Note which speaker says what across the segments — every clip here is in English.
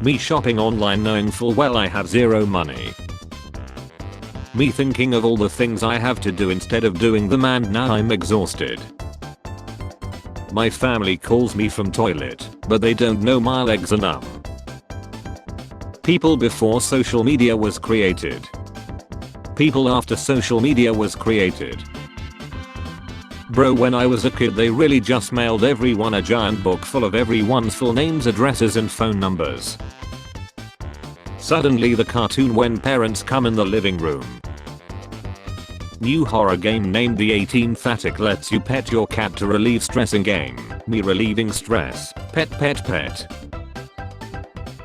Speaker 1: Me shopping online knowing full well I have zero money. Me thinking of all the things I have to do instead of doing them and now I'm exhausted. My family calls me from toilet, but they don't know my legs are numb. People before social media was created. People after social media was created. Bro, when I was a kid they really just mailed everyone a giant book full of everyone's full names, addresses and phone numbers. Suddenly the cartoon when parents come in the living room. New horror game named The 18th Attic lets you pet your cat to relieve stress in game. Me relieving stress. Pet pet pet.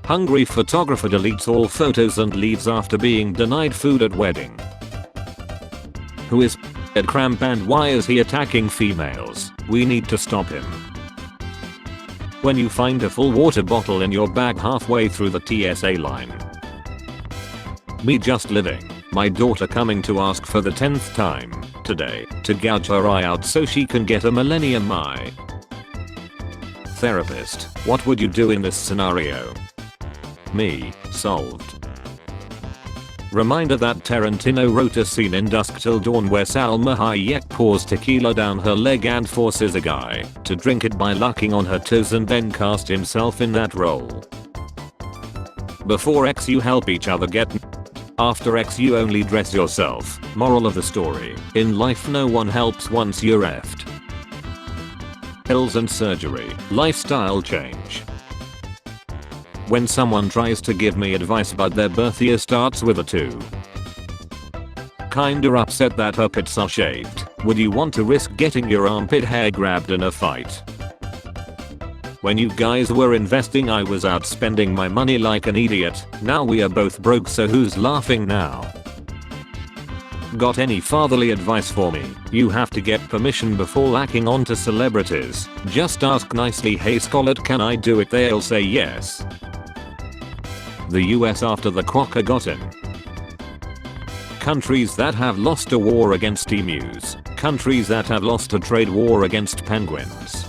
Speaker 1: Hungry photographer deletes all photos and leaves after being denied food at wedding. Who is at cramp and why is he attacking females? We need to stop him. When you find a full water bottle in your bag halfway through the TSA line. Me just living. My daughter coming to ask for the 10th time today to gouge her eye out so she can get a millennium eye. Therapist, what would you do in this scenario? Me, solved. Reminder that Tarantino wrote a scene in Dusk Till Dawn where Salma Hayek pours tequila down her leg and forces a guy to drink it by lucking on her toes and then cast himself in that role. Before X you help each other get after X you only dress yourself. Moral of the story, in life no one helps once you're effed. Pills and surgery, lifestyle change. When someone tries to give me advice but their birth year starts with a 2. Kinda upset that her pits are shaved. Would you want to risk getting your armpit hair grabbed in a fight? When you guys were investing I was out spending my money like an idiot. Now we are both broke, so who's laughing now? Got any fatherly advice for me? You have to get permission before lacking onto celebrities. Just ask nicely, hey Scarlett, can I do it? They'll say yes. The US after the quokka got in. Countries that have lost a war against emus. Countries that have lost a trade war against penguins.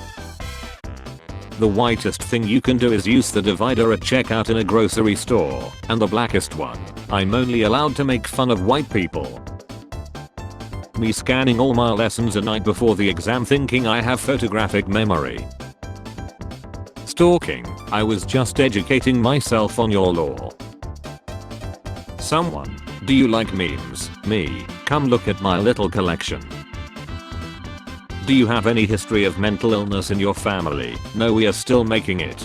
Speaker 1: The whitest thing you can do is use the divider at checkout in a grocery store, and the blackest one. I'm only allowed to make fun of white people. Me scanning all my lessons a night before the exam thinking I have photographic memory. Stalking, I was just educating myself on your law. Someone, do you like memes? Me, come look at my little collection. Do you have any history of mental illness in your family? No, we are still making it.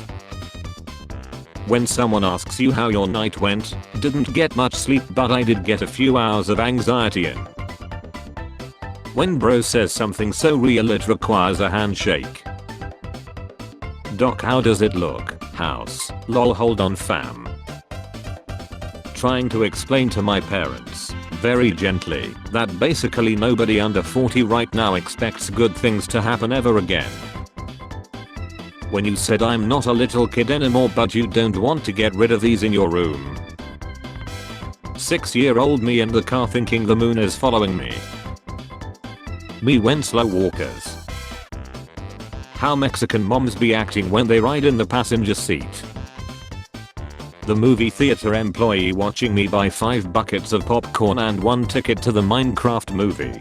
Speaker 1: When someone asks you how your night went, didn't get much sleep but I did get a few hours of anxiety in. When bro says something so real it requires a handshake. Doc, how does it look? House. Lol, hold on fam. Trying to explain to my parents, very gently, that basically nobody under 40 right now expects good things to happen ever again. When you said I'm not a little kid anymore but you don't want to get rid of these in your room. 6-year-old me in the car thinking the moon is following me. Me when slow walkers. How Mexican moms be acting when they ride in the passenger seat. The movie theater employee watching me buy 5 buckets of popcorn and 1 ticket to the Minecraft movie.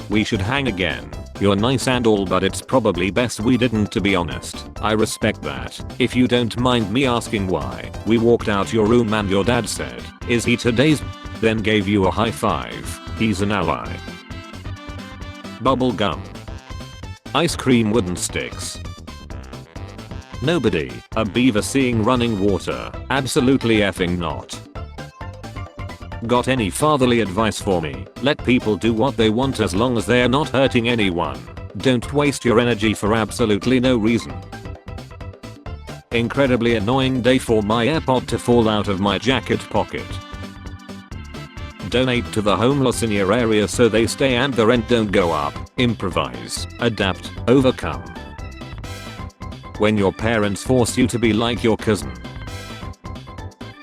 Speaker 1: We should hang again. You're nice and all but it's probably best we didn't, to be honest. I respect that. If you don't mind me asking why. We walked out your room and your dad said, "Is he today's?" Then gave you a high five. He's an ally. Bubble gum. Ice cream wooden sticks. Nobody. A beaver seeing running water. Absolutely effing not. Got any fatherly advice for me? Let people do what they want as long as they're not hurting anyone. Don't waste your energy for absolutely no reason. Incredibly annoying day for my AirPod to fall out of my jacket pocket. Donate to the homeless in your area so they stay and the rent don't go up. Improvise, adapt, overcome. When your parents force you to be like your cousin.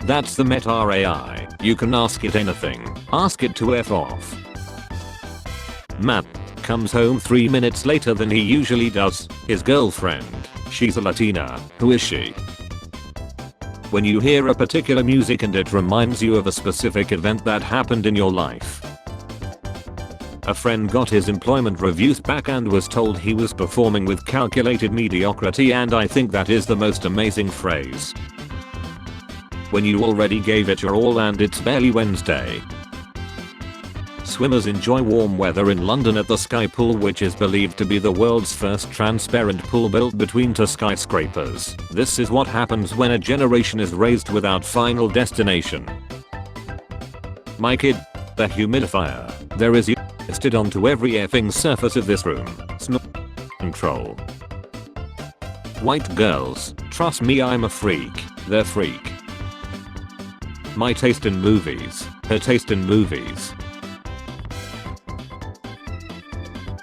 Speaker 1: That's the Meta AI. You can ask it anything. Ask it to F off. Matt comes home 3 minutes later than he usually does. His girlfriend. She's a Latina. Who is she? When you hear a particular music and it reminds you of a specific event that happened in your life. A friend got his employment reviews back and was told he was performing with calculated mediocrity, and I think that is the most amazing phrase. When you already gave it your all and it's barely Wednesday. Swimmers enjoy warm weather in London at the Sky Pool, which is believed to be the world's first transparent pool built between two skyscrapers. This is what happens when a generation is raised without final destination. My kid, the humidifier. There is listed onto every effing surface of this room. Smell control. White girls, trust me, I'm a freak. They're freak. My taste in movies, her taste in movies.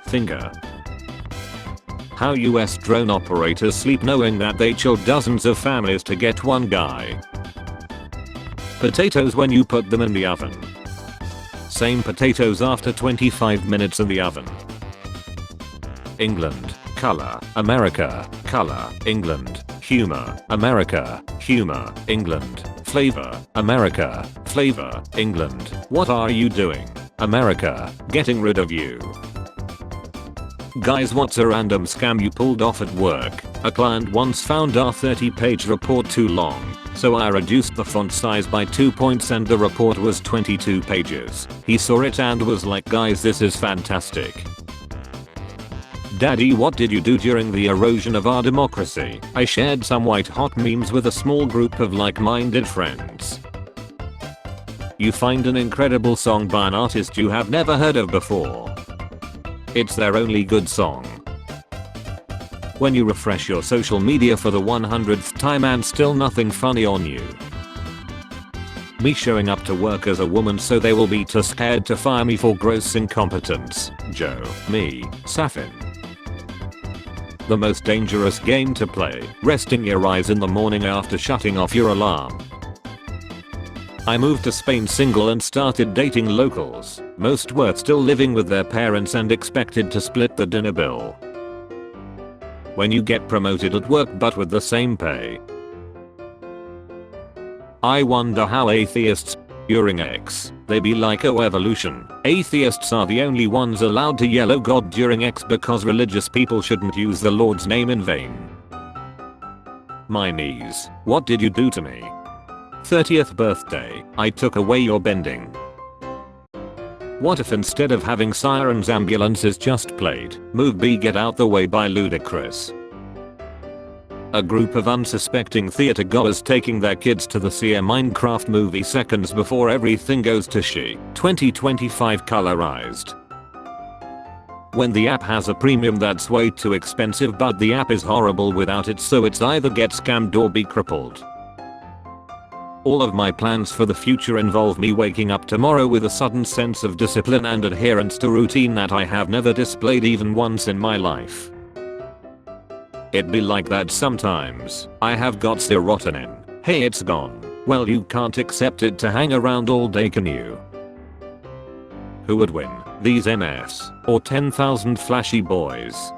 Speaker 1: Finger. How US drone operators sleep knowing that they killed dozens of families to get one guy. Potatoes when you put them in the oven. Same potatoes after 25 minutes in the oven. England, color, America, color, England, humor, America, humor, England, flavor, America, flavor, England. What are you doing? America, getting rid of you. Guys, what's a random scam you pulled off at work? A client once found our 30-page report too long, so I reduced the font size by 2 points and the report was 22 pages. He saw it and was like, guys, this is fantastic. Daddy, what did you do during the erosion of our democracy? I shared some white hot memes with a small group of like-minded friends. You find an incredible song by an artist you have never heard of before. It's their only good song. When you refresh your social media for the 100th time and still nothing funny on you. Me showing up to work as a woman so they will be too scared to fire me for gross incompetence. Joe, me, Safin. The most dangerous game to play, resting your eyes in the morning after shutting off your alarm. I moved to Spain single and started dating locals. Most were still living with their parents and expected to split the dinner bill. When you get promoted at work but with the same pay. I wonder how atheists during X. They be like, oh, evolution. Atheists are the only ones allowed to yell oh God during X because religious people shouldn't use the Lord's name in vain. My knees. What did you do to me? 30th birthday, I took away your bending. What if instead of having sirens ambulances just played Move B Get Out the Way by Ludacris? A group of unsuspecting theater goers taking their kids to see a Minecraft movie seconds before everything goes to shit. 2025 colorized. When the app has a premium that's way too expensive but the app is horrible without it, so it's either get scammed or be crippled. All of my plans for the future involve me waking up tomorrow with a sudden sense of discipline and adherence to routine that I have never displayed even once in my life. It be like that sometimes. I have got serotonin. Hey, it's gone. Well, you can't accept it to hang around all day, can you? Who would win, these MFs or 10,000 flashy boys?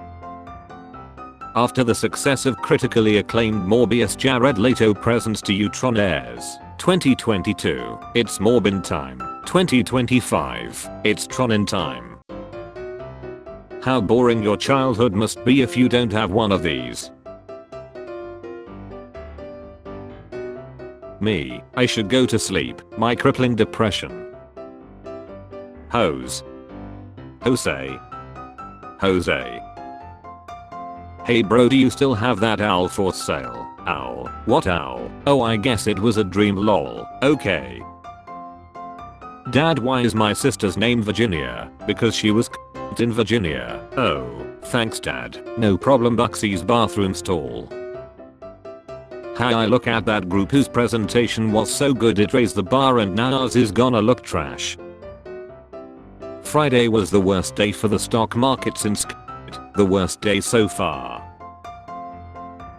Speaker 1: After the success of critically acclaimed Morbius, Jared Leto presents to Utron airs. 2022, it's Morbin time. 2025, it's Tronin time. How boring your childhood must be if you don't have one of these. Me, I should go to sleep. My crippling depression. Hose. Jose. Jose. Hey bro, do you still have that owl for sale? Owl? What owl? Oh, I guess it was a dream, lol. Okay. Dad, why is my sister's name Virginia? Because she was in Virginia. Oh, thanks dad. No problem, Buxy's bathroom stall. How I look at that group whose presentation was so good it raised the bar and now ours is gonna look trash. Friday was the worst day for the stock market since the worst day so far.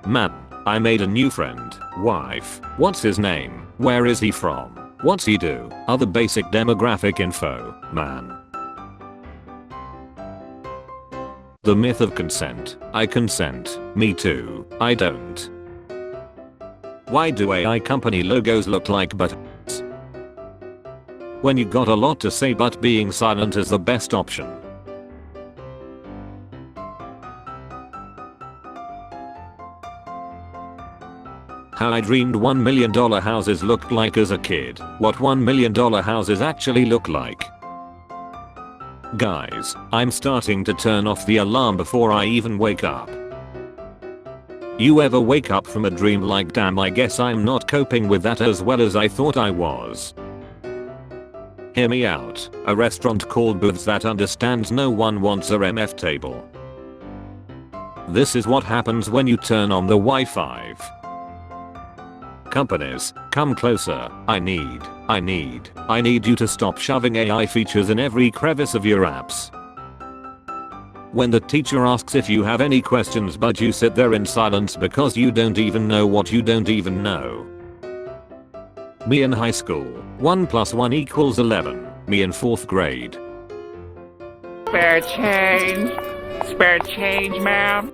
Speaker 1: Man, I made a new friend. Wife. What's his name? Where is he from? What's he do? Other basic demographic info. Man. The myth of consent. I consent. Me too. I don't. Why do AI company logos look like buttons? When you got a lot to say but being silent is the best option. How I dreamed $1 million houses looked like as a kid. What $1 million houses actually look like. Guys, I'm starting to turn off the alarm before I even wake up. You ever wake up from a dream like, damn, I guess I'm not coping with that as well as I thought I was? Hear me out. A restaurant called Booths that understands no one wants a MF table. This is what happens when you turn on the Wi-Fi. Companies, come closer. I need you to stop shoving AI features in every crevice of your apps. When the teacher asks if you have any questions but you sit there in silence because you don't even know what you don't even know. Me in high school, 1 + 1 = 11. Me in 4th grade.
Speaker 2: Spare change, ma'am.